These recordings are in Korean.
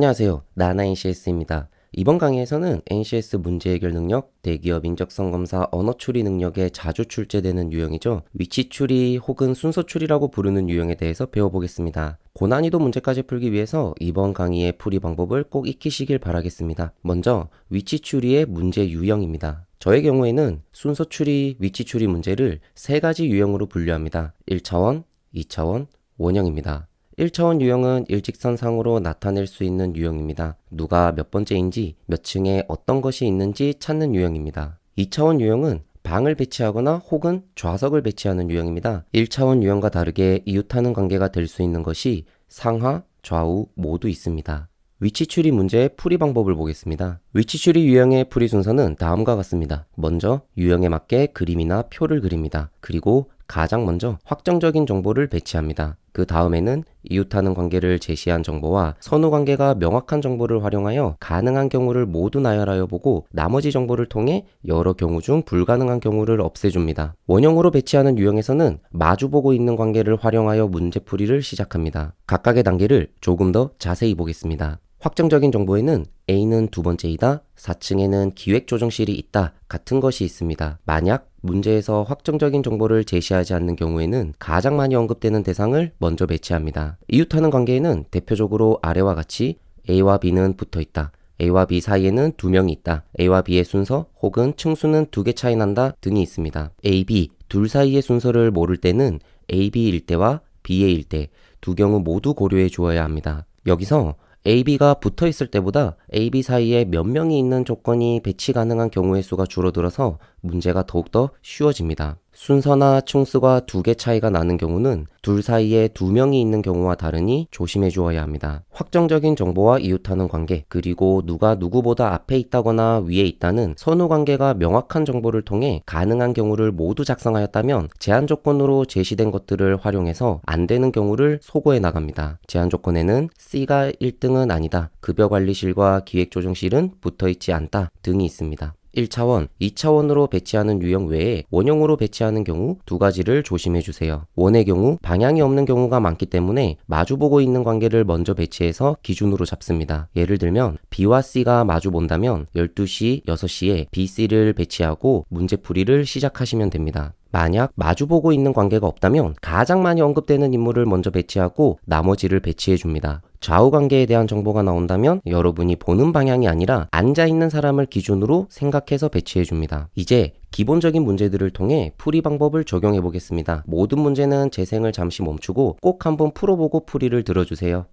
안녕하세요. 나나 NCS입니다. 이번 강의에서는 NCS 문제 해결 능력, 대기업 인적성 검사 언어 추리 능력에 자주 출제되는 유형이죠. 위치 추리 혹은 순서 추리라고 부르는 유형에 대해서 배워보겠습니다. 고난이도 문제까지 풀기 위해서 이번 강의의 풀이 방법을 꼭 익히시길 바라겠습니다. 먼저 위치 추리의 문제 유형입니다. 저의 경우에는 순서 추리, 위치 추리 문제를 세 가지 유형으로 분류합니다. 1차원, 2차원, 원형입니다. 1차원 유형은 일직선상으로 나타낼 수 있는 유형입니다. 누가 몇 번째인지, 몇 층에 어떤 것이 있는지 찾는 유형입니다. 2차원 유형은 방을 배치하거나 혹은 좌석을 배치하는 유형입니다. 1차원 유형과 다르게 이웃하는 관계가 될 수 있는 것이 상하, 좌우 모두 있습니다. 위치 추리 문제의 풀이 방법을 보겠습니다. 위치 추리 유형의 풀이 순서는 다음과 같습니다. 먼저 유형에 맞게 그림이나 표를 그립니다. 그리고 가장 먼저 확정적인 정보를 배치합니다. 그 다음에는 이웃하는 관계를 제시한 정보와 선후 관계가 명확한 정보를 활용하여 가능한 경우를 모두 나열하여 보고 나머지 정보를 통해 여러 경우 중 불가능한 경우를 없애줍니다. 원형으로 배치하는 유형에서는 마주보고 있는 관계를 활용하여 문제풀이를 시작합니다. 각각의 단계를 조금 더 자세히 보겠습니다. 확정적인 정보에는 A는 두 번째이다, 4층에는 기획조정실이 있다 같은 것이 있습니다. 만약 문제에서 확정적인 정보를 제시하지 않는 경우에는 가장 많이 언급되는 대상을 먼저 배치합니다. 이웃하는 관계에는 대표적으로 아래와 같이 A와 B는 붙어 있다, A와 B 사이에는 두 명이 있다, A와 B의 순서 혹은 층수는 2개 차이 난다 등이 있습니다. A, B 둘 사이의 순서를 모를 때는 A, B일 때와 B의 때 두 경우 모두 고려해 주어야 합니다. 여기서 A, B가 붙어 있을 때보다 A, B 사이에 몇 명이 있는 조건이 배치 가능한 경우의 수가 줄어들어서 문제가 더욱더 쉬워집니다. 순서나 층수가 2개 차이가 나는 경우는 둘 사이에 2명이 있는 경우와 다르니 조심해 주어야 합니다. 확정적인 정보와 이웃하는 관계, 그리고 누가 누구보다 앞에 있다거나 위에 있다는 선후 관계가 명확한 정보를 통해 가능한 경우를 모두 작성하였다면 제한 조건으로 제시된 것들을 활용해서 안 되는 경우를 소거해 나갑니다. 제한 조건에는 C가 1등은 아니다, 급여관리실과 기획조정실은 붙어 있지 않다 등이 있습니다. 1차원, 2차원으로 배치하는 유형 외에 원형으로 배치하는 경우 두 가지를 조심해 주세요. 원의 경우 방향이 없는 경우가 많기 때문에 마주보고 있는 관계를 먼저 배치해서 기준으로 잡습니다. 예를 들면 B와 C가 마주 본다면 12시, 6시에 B, C를 배치하고 문제풀이를 시작하시면 됩니다. 만약 마주보고 있는 관계가 없다면 가장 많이 언급되는 인물을 먼저 배치하고 나머지를 배치해 줍니다. 좌우 관계에 대한 정보가 나온다면 여러분이 보는 방향이 아니라 앉아있는 사람을 기준으로 생각해서 배치해 줍니다. 이제 기본적인 문제들을 통해 풀이 방법을 적용해 보겠습니다. 모든 문제는 재생을 잠시 멈추고 꼭 한번 풀어보고 풀이를 들어주세요.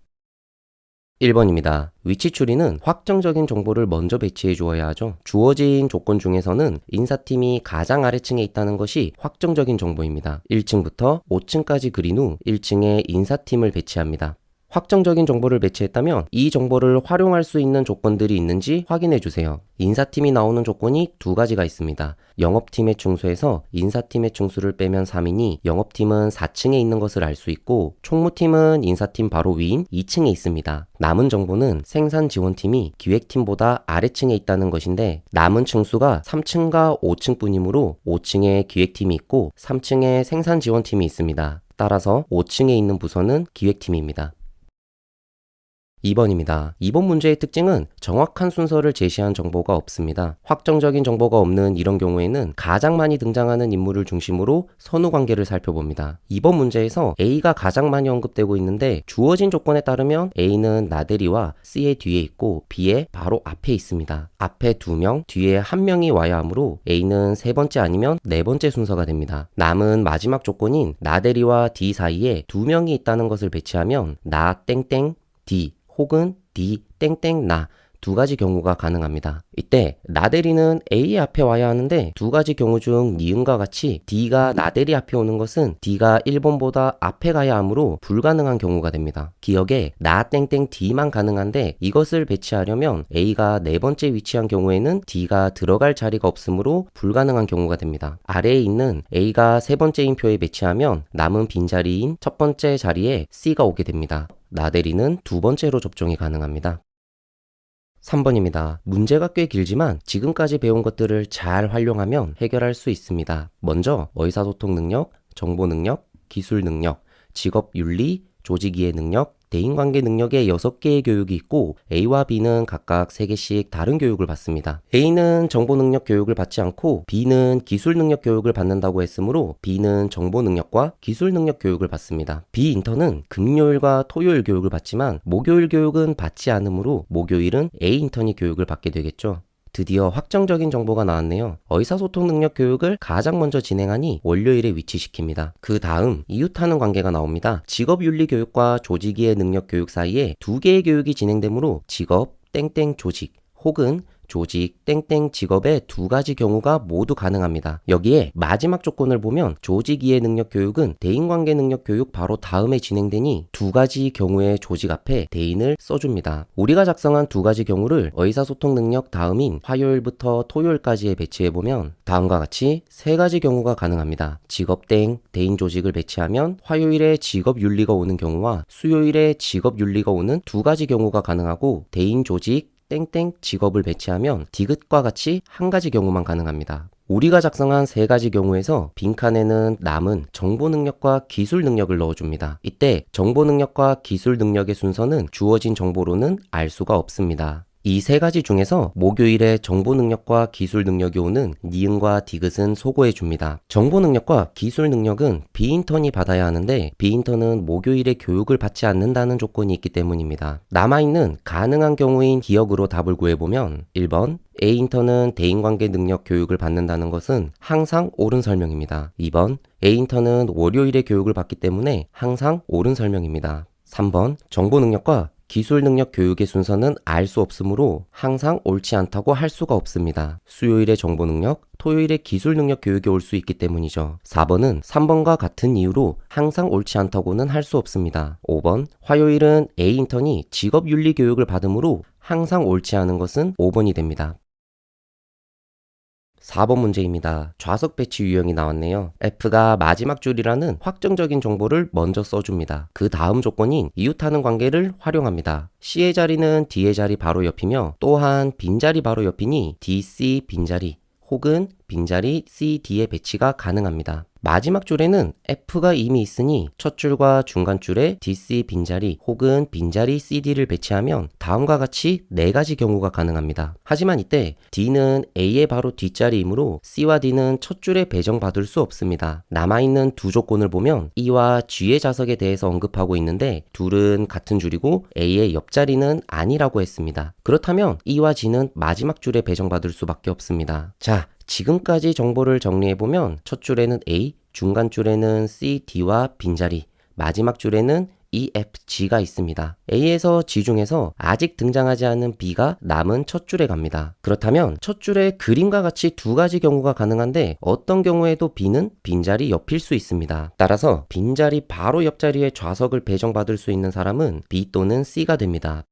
1번입니다. 위치 추리는 확정적인 정보를 먼저 배치해 주어야 하죠. 주어진 조건 중에서는 인사팀이 가장 아래층에 있다는 것이 확정적인 정보입니다. 1층부터 5층까지 그린 후 1층에 인사팀을 배치합니다. 확정적인 정보를 배치했다면 이 정보를 활용할 수 있는 조건들이 있는지 확인해 주세요. 인사팀이 나오는 조건이 두 가지가 있습니다. 영업팀의 층수에서 인사팀의 층수를 빼면 3이니 영업팀은 4층에 있는 것을 알 수 있고 총무팀은 인사팀 바로 위인 2층에 있습니다. 남은 정보는 생산지원팀이 기획팀보다 아래층에 있다는 것인데 남은 층수가 3층과 5층 뿐이므로 5층에 기획팀이 있고 3층에 생산지원팀이 있습니다. 따라서 5층에 있는 부서는 기획팀입니다. 2번입니다. 이번 문제의 특징은 정확한 순서를 제시한 정보가 없습니다. 확정적인 정보가 없는 이런 경우에는 가장 많이 등장하는 인물을 중심으로 선후 관계를 살펴봅니다. 이번 문제에서 A가 가장 많이 언급되고 있는데 주어진 조건에 따르면 A는 나대리와 C의 뒤에 있고 B의 바로 앞에 있습니다. 앞에 2명, 뒤에 1명이 와야 하므로 A는 세 번째 아니면 네 번째 순서가 됩니다. 남은 마지막 조건인 나대리와 D 사이에 2명이 있다는 것을 배치하면 나 땡땡 D 혹은 D 땡땡 나 두 가지 경우가 가능합니다. 이때 나대리는 A의 앞에 와야 하는데 두 가지 경우 중 니은과 같이 D가 나대리 앞에 오는 것은 D가 1번보다 앞에 가야 하므로 불가능한 경우가 됩니다. 기억에 나 땡땡 D만 가능한데 이것을 배치하려면 A가 네 번째 위치한 경우에는 D가 들어갈 자리가 없으므로 불가능한 경우가 됩니다. 아래에 있는 A가 세 번째인 표에 배치하면 남은 빈자리인 첫 번째 자리에 C가 오게 됩니다. 나대리는 두 번째로 접종이 가능합니다. 3번입니다. 문제가 꽤 길지만 지금까지 배운 것들을 잘 활용하면 해결할 수 있습니다. 먼저 의사소통 능력, 정보 능력, 기술 능력, 직업 윤리, 조직이해 능력, 대인관계 능력의 6개의 교육이 있고 A와 B는 각각 3개씩 다른 교육을 받습니다. A는 정보능력 교육을 받지 않고 B는 기술능력 교육을 받는다고 했으므로 B는 정보능력과 기술능력 교육을 받습니다. B 인턴은 금요일과 토요일 교육을 받지만 목요일 교육은 받지 않으므로 목요일은 A 인턴이 교육을 받게 되겠죠. 드디어 확정적인 정보가 나왔네요. 의사소통 능력 교육을 가장 먼저 진행하니 월요일에 위치시킵니다. 그 다음 이웃하는 관계가 나옵니다. 직업윤리 교육과 조직이해 능력 교육 사이에 2개의 교육이 진행되므로 직업 땡땡 조직 혹은 조직 땡땡 직업의 2가지 경우가 모두 가능합니다. 여기에 마지막 조건을 보면 조직 이해 능력 교육은 대인관계 능력 교육 바로 다음에 진행되니 2가지 경우의 조직 앞에 대인을 써줍니다. 우리가 작성한 2가지 경우를 의사소통 능력 다음인 화요일부터 토요일까지에 배치해보면 다음과 같이 3가지 경우가 가능합니다. 직업 땡 대인 조직을 배치하면 화요일에 직업 윤리가 오는 경우와 수요일에 직업 윤리가 오는 2가지 경우가 가능하고 대인 조직 땡땡 직업을 배치하면 디귿과 같이 1가지 경우만 가능합니다. 우리가 작성한 3가지 경우에서 빈칸에는 남은 정보능력과 기술능력을 넣어줍니다. 이때 정보능력과 기술능력의 순서는 주어진 정보로는 알 수가 없습니다. 이 3가지 중에서 목요일에 정보능력과 기술능력이 오는 니은과 디귿은 소거해줍니다. 정보능력과 기술능력은 B인턴이 받아야 하는데 B인턴은 목요일에 교육을 받지 않는다는 조건이 있기 때문입니다. 남아있는 가능한 경우인 기억으로 답을 구해보면 1번 A인턴은 대인관계 능력 교육을 받는다는 것은 항상 옳은 설명입니다. 2번 A인턴은 월요일에 교육을 받기 때문에 항상 옳은 설명입니다. 3번 정보능력과 기술능력 교육의 순서는 알 수 없으므로 항상 옳지 않다고 할 수가 없습니다. 수요일에 정보능력, 토요일에 기술능력 교육이 올 수 있기 때문이죠. 4번은 3번과 같은 이유로 항상 옳지 않다고는 할 수 없습니다. 5번 화요일은 A 인턴이 직업윤리 교육을 받으므로 항상 옳지 않은 것은 5번이 됩니다. 4번 문제입니다. 좌석 배치 유형이 나왔네요. F가 마지막 줄이라는 확정적인 정보를 먼저 써줍니다. 그 다음 조건인 이웃하는 관계를 활용합니다. C의 자리는 D의 자리 바로 옆이며 또한 빈자리 바로 옆이니 DC 빈자리 혹은 빈자리 CD의 배치가 가능합니다. 마지막 줄에는 F가 이미 있으니 첫 줄과 중간 줄에 DC 빈자리 혹은 빈자리 CD를 배치하면 다음과 같이 4가지 경우가 가능합니다. 하지만 이때 D는 A의 바로 뒷자리이므로 C와 D는 첫 줄에 배정받을 수 없습니다. 남아있는 2 조건을 보면 E와 G의 좌석에 대해서 언급하고 있는데 둘은 같은 줄이고 A의 옆자리는 아니라고 했습니다. 그렇다면 E와 G는 마지막 줄에 배정받을 수밖에 없습니다. 자, 지금까지 정보를 정리해보면 첫 줄에는 A, 중간 줄에는 C, D와 빈자리, 마지막 줄에는 E, F, G가 있습니다. A에서 G 중에서 아직 등장하지 않은 B가 남은 첫 줄에 갑니다. 그렇다면 첫 줄에 그림과 같이 2가지 경우가 가능한데 어떤 경우에도 B는 빈자리 옆일 수 있습니다. 따라서 빈자리 바로 옆자리에 좌석을 배정받을 수 있는 사람은 B 또는 C가 됩니다.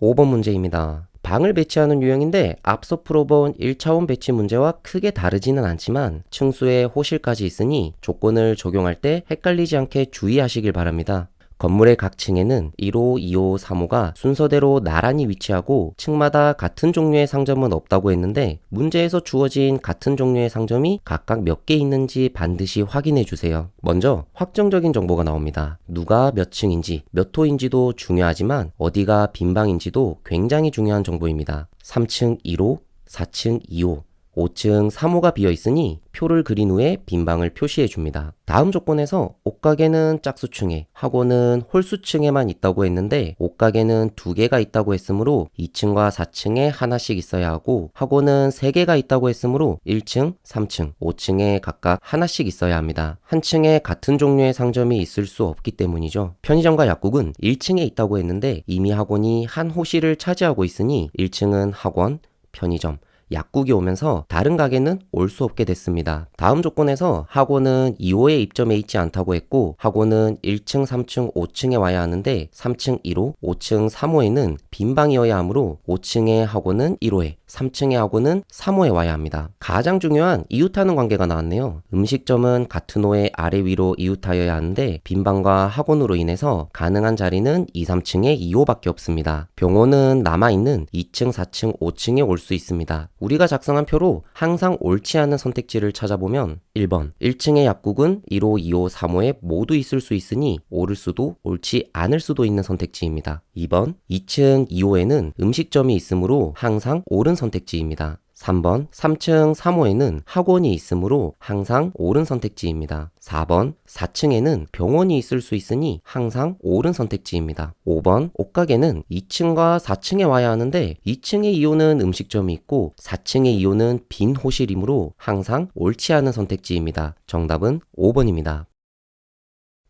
5번 문제입니다. 방을 배치하는 유형인데 앞서 풀어본 1차원 배치 문제와 크게 다르지는 않지만 층수에 호실까지 있으니 조건을 적용할 때 헷갈리지 않게 주의하시길 바랍니다. 건물의 각 층에는 1호, 2호, 3호가 순서대로 나란히 위치하고 층마다 같은 종류의 상점은 없다고 했는데 문제에서 주어진 같은 종류의 상점이 각각 몇 개 있는지 반드시 확인해 주세요. 먼저 확정적인 정보가 나옵니다. 누가 몇 층인지, 몇 호인지도 중요하지만 어디가 빈방인지도 굉장히 중요한 정보입니다. 3층 1호, 4층 2호, 5층 3호가 비어있으니 표를 그린 후에 빈방을 표시해 줍니다. 다음 조건에서 옷가게는 짝수층에, 학원은 홀수층에만 있다고 했는데 옷가게는 2개가 있다고 했으므로 2층과 4층에 하나씩 있어야 하고 학원은 3개가 있다고 했으므로 1층, 3층, 5층에 각각 하나씩 있어야 합니다. 한 층에 같은 종류의 상점이 있을 수 없기 때문이죠. 편의점과 약국은 1층에 있다고 했는데 이미 학원이 한 호실을 차지하고 있으니 1층은 학원, 편의점, 약국이 오면서 다른 가게는 올 수 없게 됐습니다. 다음 조건에서 학원은 2호에 입점해 있지 않다고 했고 학원은 1층, 3층, 5층에 와야 하는데 3층 1호, 5층 3호에는 빈방이어야 하므로 5층의 학원은 1호에, 3층의 학원은 3호에 와야 합니다. 가장 중요한 이웃하는 관계가 나왔네요. 음식점은 같은 호의 아래 위로 이웃하여야 하는데 빈방과 학원으로 인해서 가능한 자리는 2, 3층에 2호밖에 없습니다. 병원은 남아있는 2층, 4층, 5층에 올 수 있습니다. 우리가 작성한 표로 항상 옳지 않은 선택지를 찾아보면 1번 1층의 약국은 1호, 2호, 3호에 모두 있을 수 있으니 옳을 수도 옳지 않을 수도 있는 선택지입니다. 2번 2층 2호에는 음식점이 있으므로 항상 옳은 선택지입니다. 3번 3층 3호에는 학원이 있으므로 항상 옳은 선택지입니다. 4번 4층에는 병원이 있을 수 있으니 항상 옳은 선택지입니다. 5번 옷가게는 2층과 4층에 와야 하는데 2층의 2호는 음식점이 있고 4층의 2호는 빈 호실이므로 항상 옳지 않은 선택지입니다. 정답은 5번입니다.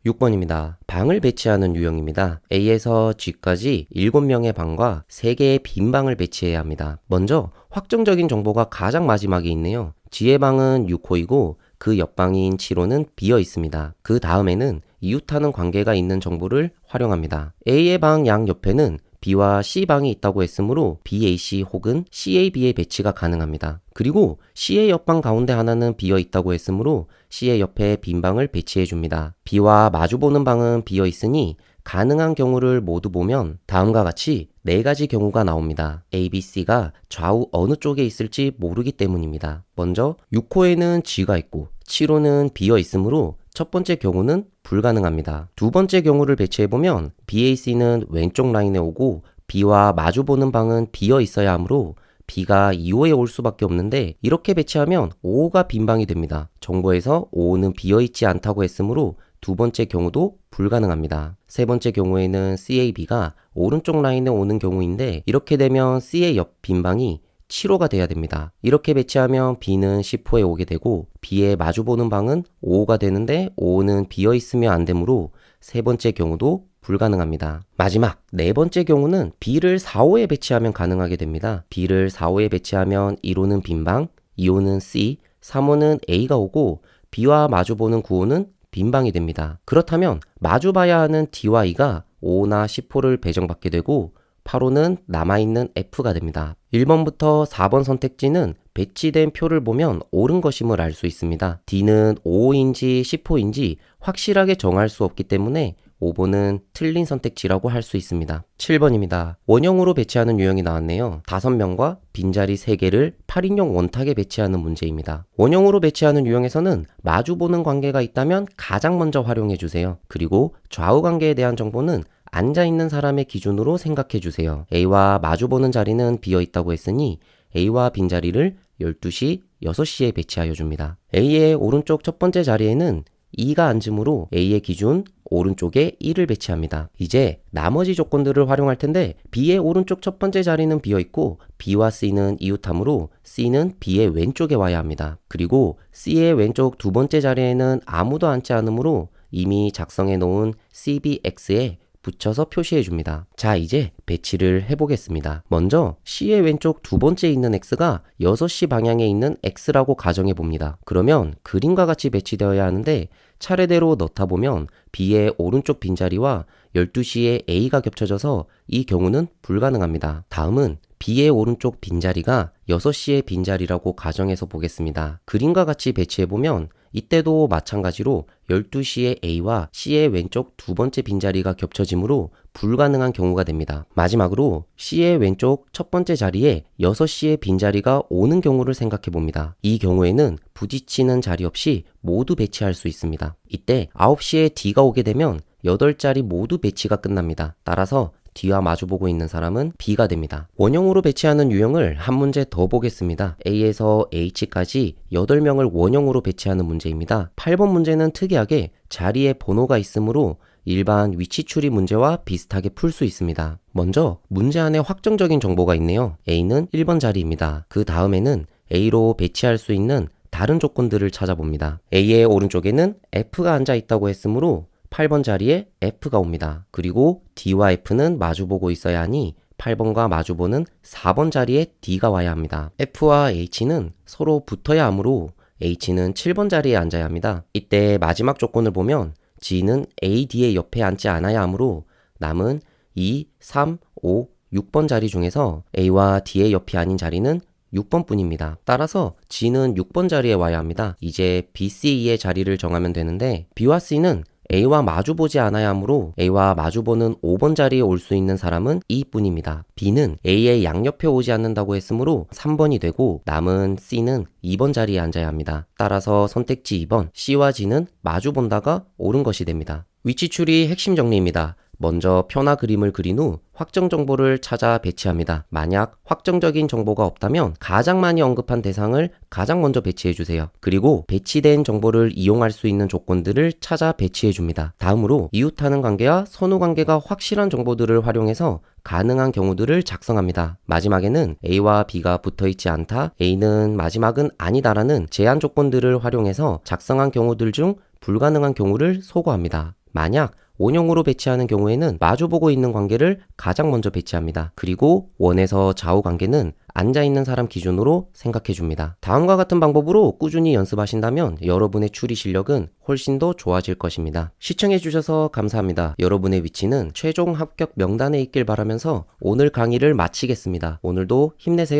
6번입니다. 방을 배치하는 유형입니다. A에서 G까지 7명의 방과 3개의 빈 방을 배치해야 합니다. 먼저 확정적인 정보가 가장 마지막에 있네요. G의 방은 6호이고 그 옆방인 7호는 비어 있습니다. 그 다음에는 이웃하는 관계가 있는 정보를 활용합니다. A의 방 양 옆에는 B와 C방이 있다고 했으므로 BAC 혹은 CAB의 배치가 가능합니다. 그리고 C의 옆방 가운데 하나는 비어 있다고 했으므로 C의 옆에 빈 방을 배치해 줍니다. B와 마주보는 방은 비어 있으니 가능한 경우를 모두 보면 다음과 같이 4가지 경우가 나옵니다. A, B, C가 좌우 어느 쪽에 있을지 모르기 때문입니다. 먼저 6호에는 G가 있고 7호는 비어 있으므로 첫 번째 경우는 불가능합니다. 두 번째 경우를 배치해보면 BAC는 왼쪽 라인에 오고 B와 마주보는 방은 비어 있어야 하므로 B가 2호에 올 수밖에 없는데 이렇게 배치하면 5호가 빈 방이 됩니다. 정보에서 5호는 비어있지 않다고 했으므로 두 번째 경우도 불가능합니다. 세 번째 경우에는 CAB가 오른쪽 라인에 오는 경우인데 이렇게 되면 C의 옆 빈 방이 7호가 돼야 됩니다. 이렇게 배치하면 B는 10호에 오게 되고 B에 마주보는 방은 5호가 되는데 5호는 비어있으면 안 되므로 세 번째 경우도 불가능합니다. 마지막 네 번째 경우는 B를 4호에 배치하면 가능하게 됩니다. B를 4호에 배치하면 1호는 빈방, 2호는 C, 3호는 A가 오고 B와 마주보는 9호는 빈방이 됩니다. 그렇다면 마주봐야 하는 D와 E가 5나 10호를 배정받게 되고 8호는 남아있는 F가 됩니다. 1번부터 4번 선택지는 배치된 표를 보면 옳은 것임을 알 수 있습니다. D는 5호인지 10호인지 확실하게 정할 수 없기 때문에 5번은 틀린 선택지라고 할 수 있습니다. 7번입니다. 원형으로 배치하는 유형이 나왔네요. 5명과 빈자리 3개를 8인용 원탁에 배치하는 문제입니다. 원형으로 배치하는 유형에서는 마주보는 관계가 있다면 가장 먼저 활용해주세요. 그리고 좌우 관계에 대한 정보는 앉아있는 사람의 기준으로 생각해주세요. A와 마주보는 자리는 비어있다고 했으니 A와 빈자리를 12시, 6시에 배치하여 줍니다. A의 오른쪽 첫 번째 자리에는 2가 앉으므로 A의 기준 오른쪽에 1을 배치합니다. 이제 나머지 조건들을 활용할 텐데 B의 오른쪽 첫 번째 자리는 비어있고 B와 C는 이웃하므로 C는 B의 왼쪽에 와야 합니다. 그리고 C의 왼쪽 두 번째 자리에는 아무도 앉지 않으므로 이미 작성해 놓은 CBX에 붙여서 표시해 줍니다. 자, 이제 배치를 해보겠습니다. 먼저 C의 왼쪽 두 번째 있는 X가 6시 방향에 있는 X라고 가정해 봅니다. 그러면 그림과 같이 배치되어야 하는데 차례대로 넣다 보면 B의 오른쪽 빈자리와 12시에 A가 겹쳐져서 이 경우는 불가능합니다. 다음은 B의 오른쪽 빈자리가 6시의 빈자리라고 가정해서 보겠습니다. 그림과 같이 배치해보면 이때도 마찬가지로 12시에 A와 C의 왼쪽 두 번째 빈자리가 겹쳐지므로 불가능한 경우가 됩니다. 마지막으로 C의 왼쪽 첫 번째 자리에 6시의 빈자리가 오는 경우를 생각해 봅니다. 이 경우에는 부딪히는 자리 없이 모두 배치할 수 있습니다. 이때 9시에 D가 오게 되면 8자리 모두 배치가 끝납니다. 따라서 D와 마주보고 있는 사람은 B가 됩니다. 원형으로 배치하는 유형을 한 문제 더 보겠습니다. A에서 H까지 8명을 원형으로 배치하는 문제입니다. 8번 문제는 특이하게 자리에 번호가 있으므로 일반 위치 추리 문제와 비슷하게 풀 수 있습니다. 먼저 문제 안에 확정적인 정보가 있네요. A는 1번 자리입니다. 그 다음에는 A로 배치할 수 있는 다른 조건들을 찾아봅니다. A의 오른쪽에는 F가 앉아 있다고 했으므로 8번 자리에 F가 옵니다. 그리고 D와 F는 마주보고 있어야 하니 8번과 마주보는 4번 자리에 D가 와야 합니다. F와 H는 서로 붙어야 하므로 H는 7번 자리에 앉아야 합니다. 이때 마지막 조건을 보면 G는 A, D의 옆에 앉지 않아야 하므로 남은 2, 3, 5, 6번 자리 중에서 A와 D의 옆이 아닌 자리는 6번 뿐입니다. 따라서 G는 6번 자리에 와야 합니다. 이제 B, C, E의 자리를 정하면 되는데 B와 C는 A와 마주보지 않아야 하므로 A와 마주보는 5번 자리에 올 수 있는 사람은 E뿐입니다. B는 A의 양옆에 오지 않는다고 했으므로 3번이 되고 남은 C는 2번 자리에 앉아야 합니다. 따라서 선택지 2번 C와 G는 마주본다가 옳은 것이 됩니다. 위치 추리 핵심 정리입니다. 먼저 표나 그림을 그린 후 확정 정보를 찾아 배치합니다. 만약 확정적인 정보가 없다면 가장 많이 언급한 대상을 가장 먼저 배치해 주세요. 그리고 배치된 정보를 이용할 수 있는 조건들을 찾아 배치해 줍니다. 다음으로 이웃하는 관계와 선후 관계가 확실한 정보들을 활용해서 가능한 경우들을 작성합니다. 마지막에는 A와 B가 붙어있지 않다, A는 마지막은 아니다라는 제한 조건들을 활용해서 작성한 경우들 중 불가능한 경우를 소거합니다. 만약 원형으로 배치하는 경우에는 마주보고 있는 관계를 가장 먼저 배치합니다. 그리고 원에서 좌우 관계는 앉아있는 사람 기준으로 생각해 줍니다. 다음과 같은 방법으로 꾸준히 연습하신다면 여러분의 추리 실력은 훨씬 더 좋아질 것입니다. 시청해 주셔서 감사합니다. 여러분의 위치는 최종 합격 명단에 있길 바라면서 오늘 강의를 마치겠습니다. 오늘도 힘내세요.